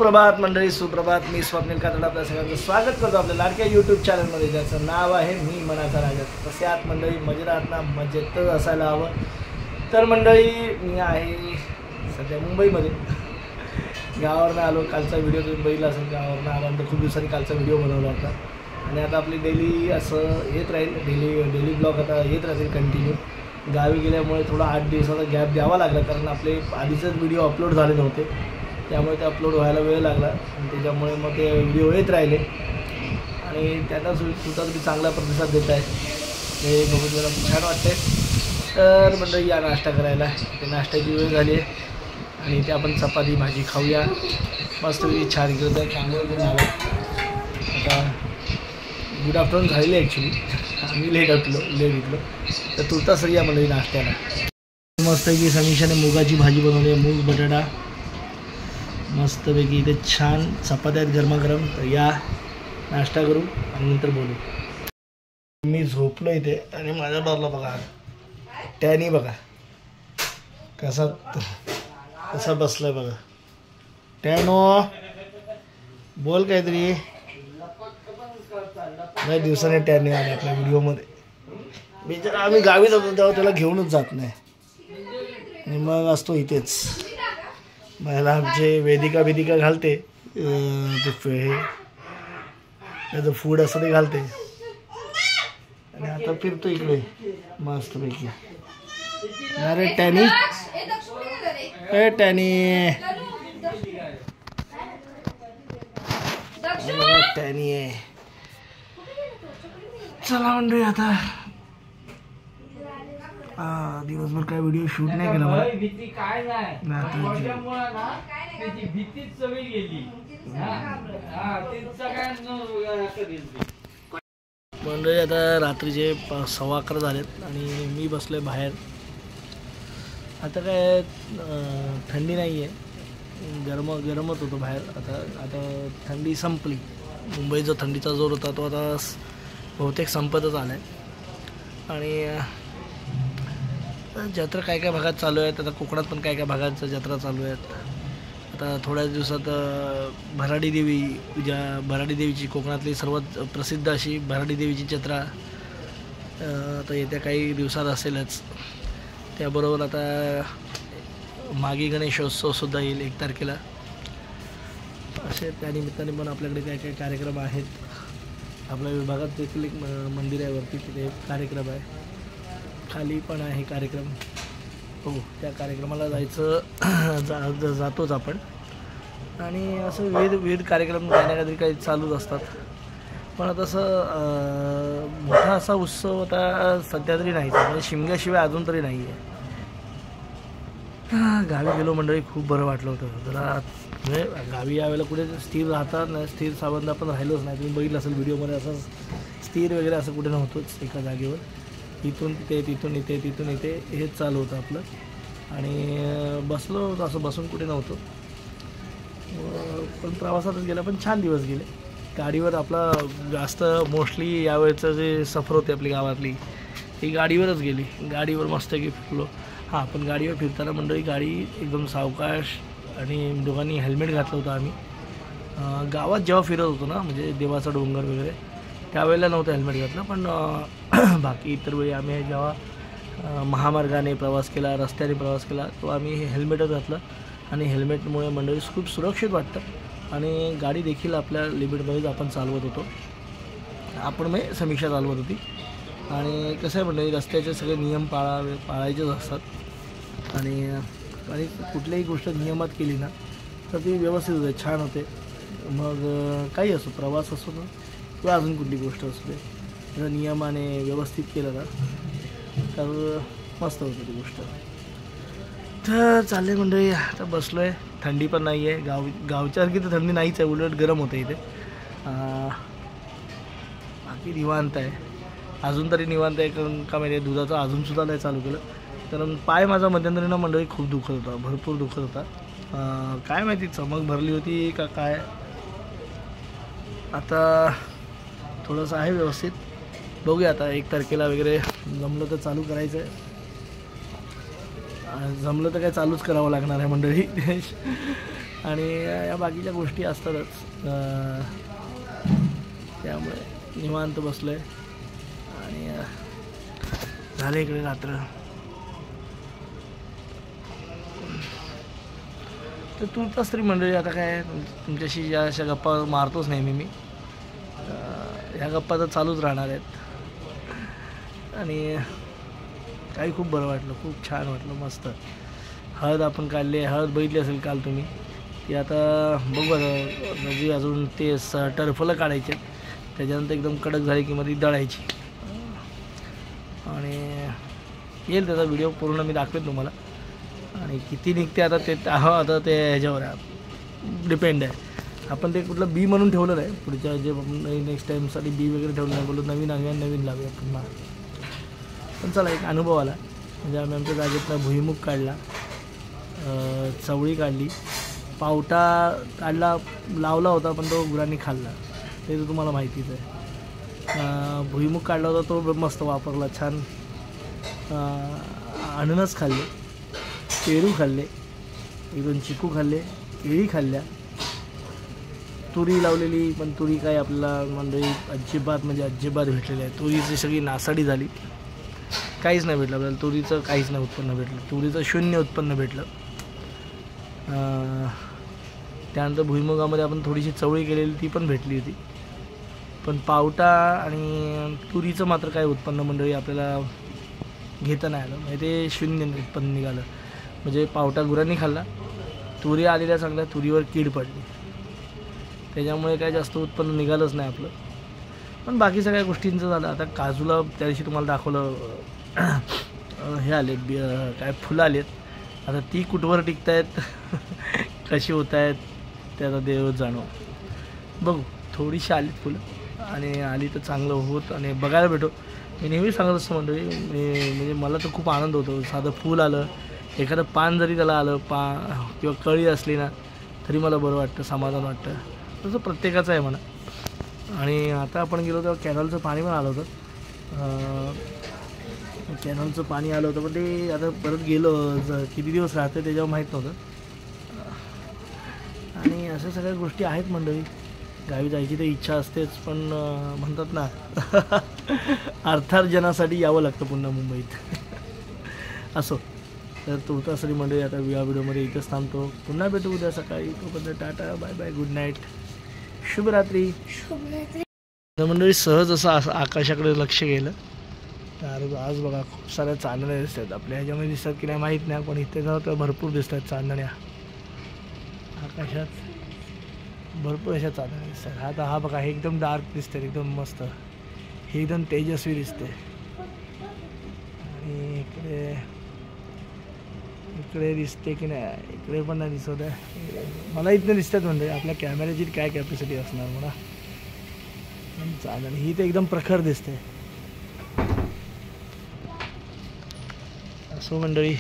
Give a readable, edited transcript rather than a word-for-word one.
सुप्रभात मंडळी, सुप्रभात. मी स्वप्नील कातड आपल्या सगळ्यांचं स्वागत करतो आपल्या लाडक्या यूट्यूब चॅनलमध्ये, ज्याचं नाव आहे मी मनाचा राजा. तसे आत मंडळी मजेत आहात ना? मजेतच असायला हवं. तर मंडळी, मी आहे सध्या मुंबईमध्ये. गावावरनं आलो. कालचा व्हिडिओ तुम्ही बघितला असेल. गावावरनं आल्यानंतर खूप दिवसांनी कालचा व्हिडिओ बनवला होता आणि आता आपली डेली असं येत राहील. डेली ब्लॉग आता येत राहतील कंटिन्यू. गावी गेल्यामुळे थोडा 8 दिवसाचा गॅप द्यावा लागला, कारण आपले आधीचेच व्हिडिओ अपलोड झाले नव्हते, त्यामुळे ते अपलोड व्हायला वेळ लागला आणि त्याच्यामुळे मग ते व्हिडिओ येत राहिले आणि त्यांना सुद्धा तुम्ही चांगला प्रतिसाद देत आहे, हे बघून मला छान वाटते. तर मंडळी, या नाश्ता करायला. ते नाश्त्याची वेळ झाली आहे आणि ते आपण चपाती भाजी खाऊया. मस्त छान घेऊन आहे. चांगलं झालं. आता गुड आफ्टरनून झालेली आहे ॲक्च्युली. आम्ही लेट उठलो तर तुर्तास या मंडळी नाश्त्याला. मस्तपैकी समीक्षाने मुगाची भाजी बनवली आहे, मूग बटाटा मस्तपैकी. इथे छान चपात्या आहेत गरमागरम. तर या नाश्ता करू आणि नंतर बोलू. मी झोपलो इथे आणि माझ्या डॉरला बघा, टॅनी बघा कसा बसलाय बघा. टॅनो बोल काहीतरी. नाही दिवसाने टॅनी आले आपल्या व्हिडिओमध्ये. बिचारा आम्ही गावी जातो तेव्हा त्याला घेऊनच जात नाही आणि मग असतो इथेच. मला आमचे वेदिका घालते, ते त्याचं फूड असं ते घालते आणि आता फिरतो इकडे मस्तपैकी. अरे टॅनी, ए टॅनी, टॅनी आहे. चला मंडळी, आता दिवसभर काय व्हिडिओ शूट नाही केला मला. मंडळी, आता रात्रीचे 11:15 झालेत आणि मी बसलोय बाहेर. आता काय थंडी नाही आहे, गरमच होतं बाहेर. आता थंडी संपली. मुंबईचा थंडीचा जोर होता तो आता बहुतेक संपतच आला आहे. आणि जत्रा काय काय भागात चालू आहेत. आता कोकणात पण काय काय भागात जत्रा चालू आहेत. आता थोड्याच दिवसात भराडी देवीची कोकणातली सर्वात प्रसिद्ध अशी भराडी देवीची जत्रा आता येत्या काही दिवसात असेलच. त्याबरोबर आता मागी गणेशोत्सवसुद्धा येईल 1 तारखेला. असे त्यानिमित्ताने पण आपल्याकडे काय काय कार्यक्रम आहेत. आपल्या विभागात देखील एक मंदिर आहे, वरती तिथे एक कार्यक्रम आहे, खाली पण आहे कार्यक्रम. हो, त्या कार्यक्रमाला जायचं जातोच आपण. आणि असं विविध कार्यक्रम काही ना काहीतरी काही चालूच असतात. पण आता असं मोठा असा उत्सव आता सध्या तरी नाही, म्हणजे शिमग्याशिवाय अजून तरी नाही आहे. गावी गेलो मंडळी, खूप बरं वाटलं होतं जरा. म्हणजे गावी यावेळेला कुठे स्थिर राहतात नाही, स्थिर साबंध आपण राहिलोच नाही. तुम्ही बघितलं असेल व्हिडिओमध्ये, असं स्थिर वगैरे असं कुठे नव्हतोच एका जागेवर. इथून तिथे, तिथून इथे, तिथून इथे हेच चालू होतं आपलं. आणि बसलो होतो, असं बसून कुठे नव्हतो. पण प्रवासातच गेला, पण छान दिवस गेले. गाडीवर आपला जास्त मोस्टली यावेळेचं जे सफर होते आपली गावातली, ही गाडीवरच गेली. गाडीवर मस्त की फिरलो. हां, पण गाडीवर फिरताना मंडळी गाडी एकदम सावकाश, आणि दोघांनी हेल्मेट घातलं होतं आम्ही. गावात जेव्हा फिरत होतो ना, म्हणजे देवाचा डोंगर वगैरे, त्यावेळेला नव्हतं हेल्मेट घातलं. पण बाकी इतर वेळी आम्ही जेव्हा महामार्गाने प्रवास केला, रस्त्याने प्रवास केला, तो आम्ही हेल्मेटच घातलं. आणि हेल्मेटमुळे मंडळी खूप सुरक्षित वाटतं आणि गाडी देखील आपल्या लिमिटमध्येच आपण चालवत होतो. आपण समीक्षा चालवत होती. आणि कसं आहे मंडळी, रस्त्याचे सगळे नियम पाळायचेच असतात. आणि कुठल्याही गोष्ट नियमात केली ना तर ती व्यवस्थित होते, छान होते. मग काही असो, प्रवास असो ना किंवा अजून कुठली गोष्ट असू दे, जर नियमाने व्यवस्थित केलं ना तर मस्त होतं ती गोष्ट. तर चालले मंडळी, आता बसलो आहे. थंडी पण नाही आहे. गावच्यासारखी तर थंडी नाहीच आहे, उलट गरम होतं इथे. बाकी निवांत आहे, अजून तरी निवांत आहे. कारण का माहिती आहे, दुधाचं अजूनसुद्धा नाही चालू केलं. कारण पाय माझा मध्यंतरी ना मंडळी खूप दुखत होता, भरपूर दुखत होता. काय माहिती चमक भरली होती का काय. आता थोडंसं आहे व्यवस्थित. बघूया आता 1 तारखेला वगैरे जमलं तर चालू करायचं आहे. जमलं तर काय चालूच करावं लागणार आहे मंडळी. आणि या बाकीच्या गोष्टी असतातच. त्यामुळे निवांत बसलो आहे आणि झाले इकडे रात्र. तर तुर्तास्त्री मंडळी, आता काय तुमच्याशी ज्या अशा गप्पा मारतोच नेहमी मी, ह्या गप्पा तर चालूच राहणार आहेत. आणि काही खूप बरं वाटलं, खूप छान वाटलं, मस्त. हळद आपण काढली, हळद बघितली असेल काल तुम्ही, ती आता बघू म्हणजे अजून ते टरफलं काढायचे, त्याच्यानंतर एकदम कडक झाली की मध्ये दळायची. आणि येईल त्याचा व्हिडिओ पूर्ण मी दाखवेन तुम्हाला. आणि किती निघते आता ते आता ते ह्याच्यावर डिपेंड आहे. आपण ते कुठलं बी म्हणून ठेवलं नाही, पुढच्या जे नेक्स्ट टाईमसाठी बी वगैरे ठेवलं नाही, बोलू नवीन लावूया पुन्हा. पण चला, एक अनुभव आला. म्हणजे आम्ही आमच्या जागेतनं भुईमुग काढला, चवळी काढली, पावटा काढला, लावला होता पण तो गुरांनी खाल्ला, ते तर तुम्हाला माहितीच आहे. भुईमुग काढला होता तो मस्त वापरला, छान. अननस खाल्ले, पेरू खाल्ले, 1-2 चिकू खाल्ले, केळी खाल्ल्या, तुरी लावलेली, पण तुरी काय आपल्याला म्हणजे अजिबात भेटलेली आहे. तुरीची सगळी नासाडी झाली, काहीच नाही भेटलं आपल्याला. तुरीचं काहीच नाही उत्पन्न भेटलं, तुरीचं 0 उत्पन्न भेटलं. त्यानंतर भुईमुगामध्ये आपण थोडीशी चवळी केलेली, ती पण भेटली होती. पण पावटा आणि तुरीचं मात्र काय उत्पन्न मंडळी आपल्याला घेता नाही आलं. म्हणजे ते 0 उत्पन्न निघालं. म्हणजे पावटा गुरांनी खाल्ला, तुरी आलेल्या चांगल्या, तुरीवर कीड पडली, त्याच्यामुळे काय जास्त उत्पन्न निघालंच नाही आपलं. पण बाकी सगळ्या गोष्टींचं झालं. आता काजूला त्या दिवशी तुम्हाला दाखवलं, हे आलेत काय फुलं आलेत. आता ती कुठवर टिकत आहेत कशी होत आहेत ते आता देवच जाणो. बघू, थोडीशी आलीत फुलं आणि आली तर चांगलं होत आणि बघायला भेटो. मी नेहमी सांगत असतो मंडळी, म्हणजे मला तर खूप आनंद होतो. साधं फूल आलं, एखादं पान जरी त्याला आलं, किंवा कळी असली ना, तरी मला बरं वाटतं, समाधान वाटतं. तसं प्रत्येकाचं आहे म्हणा. आणि आता आपण गेलो तेव्हा कॅनलचं पाणी पण आलं होतं. कॅनलचं पाणी आलं होतं, पण ते आता परत गेलो, किती दिवस राहतं त्याच्यावर माहीत नव्हतं. आणि अशा सगळ्या गोष्टी आहेत मंडळी. गावी जायची तर इच्छा असतेच, पण म्हणतात ना अर्थार्जनासाठी यावं लागतं पुन्हा मुंबईत. असो, तर तुर्तास्त्री मंडळी, आता या व्हिडिओमध्ये इथंच थांबतो. पुन्हा भेटू उद्या सकाळी. तोपर्यंत tata, bye bye, good night, शुभरात्री. तर मंडळी सहज असं आकाशाकडे लक्ष गेलं तर आज बघा खूप साऱ्या चांदण्या दिसतात. आपल्या ह्याच्यामध्ये दिसतात की नाही माहीत नाही, पण इथे जाऊ तर भरपूर दिसतात चांदण्या. आकाशात भरपूर अशा चांदण्या दिसतात. आता हा बघा, हे एकदम डार्क दिसते, एकदम मस्त, हे एकदम तेजस्वी दिसते. आणि इकडे दिसते की नाही, इकडे पण नाही दिसत आहे मला. इथनं दिसतात म्हणजे आपल्या कॅमेऱ्याची काय कॅपॅसिटी असणार मला. चालेल, ही तर एकदम प्रखर दिसते. असो मंडळी.